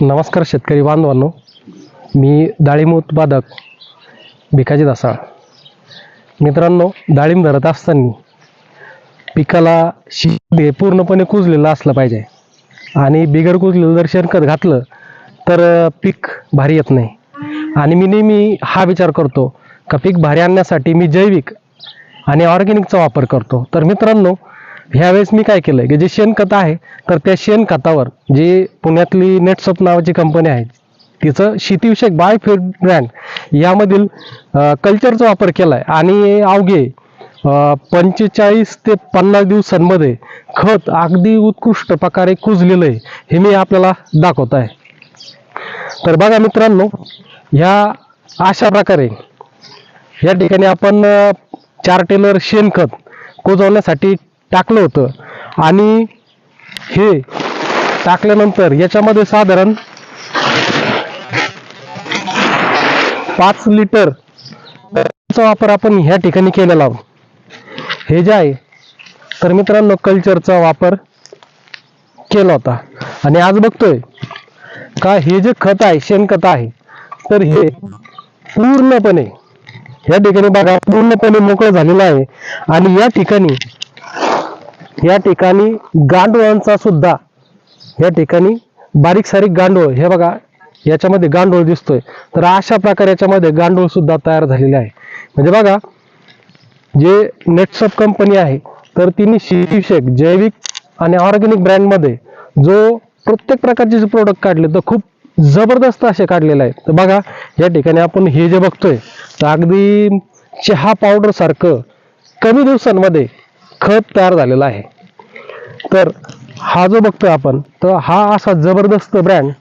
नमस्कार शेतकरी बांधवांनो, मी डाळिंब उत्पादक भिकाजी दासाळ. मित्रांनो, डाळिंब धरत असताना पिकाला हे पूर्णपणे कुजलेलं असलं पाहिजे आणि बिगर कुजलेलं जर शेणखत घातलं तर पीक भारी येत नाही. आणि मी नेहमी हा विचार करतो का पीक भारी आणण्यासाठी मी जैविक आणि ऑर्गॅनिकचा वापर करतो. तर मित्रांनो, ह्यावेळेस मी काय केलं की जे शेणखत आहे तर त्या शेणखतावर जे पुण्यातली नेटसप नावाची कंपनी आहे तिचं शेतीविषयक बायोफिट ब्रँड यामधील कल्चरचा वापर केला आहे आणि अवघे 45 ते 50 दिवसांमध्ये खत अगदी उत्कृष्ट प्रकारे कुजलेलं आहे हे मी आपल्याला दाखवत आहे. तर बघा मित्रांनो, ह्या अशा प्रकारे या ठिकाणी आपण 4 टेलर शेणखत कुजवण्यासाठी टाकलं होतं आणि हे टाकल्यानंतर याच्यामध्ये साधारण 5 लिटर चा वापर आपण ह्या ठिकाणी केलेला आहोत. हे जे आहे तर मित्रांनो कल्चरचा वापर केला होता आणि आज बघतोय का हे जे खत आहे शेणखत आहे तर हे पूर्णपणे या ठिकाणी बघा पूर्णपणे मोकळं झालेलं आहे आणि या ठिकाणी गांडुळांचा सुद्धा या ठिकाणी बारीक सारीक गांडूळ हे बघा याच्यामध्ये गांडूळ दिसतोय. तर अशा प्रकारे याच्यामध्ये गांडूळ सुद्धा तयार झालेले आहे. म्हणजे बघा जे नेटसप कंपनी आहे तर तिने शेतीविषयक जैविक आणि ऑर्गॅनिक ब्रँडमध्ये जो प्रत्येक प्रकारचे जे प्रोडक्ट काढले तर खूप जबरदस्त असे काढलेले आहेत. तर बघा या ठिकाणी आपण हे जे बघतोय तर अगदी चहा पावडर सारखं कमी दिवसांमध्ये खत तयार झालेला आहे. तर हा जो बघतोय आपण तर हा असा जबरदस्त ब्रँड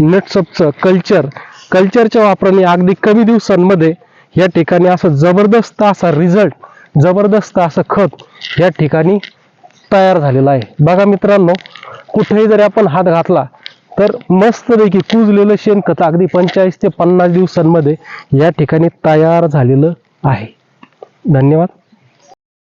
नेटसपचं कल्चरच्या वापराने अगदी कमी दिवसांमध्ये या ठिकाणी असं जबरदस्त असा रिझल्ट जबरदस्त असं खत या ठिकाणी तयार झालेलं आहे. बघा मित्रांनो, कुठेही जरी आपण हात घातला तर मस्तपैकी कुजलेलं शेणखत अगदी 45 ते 50 दिवसांमध्ये या ठिकाणी तयार झालेलं आहे. धन्यवाद.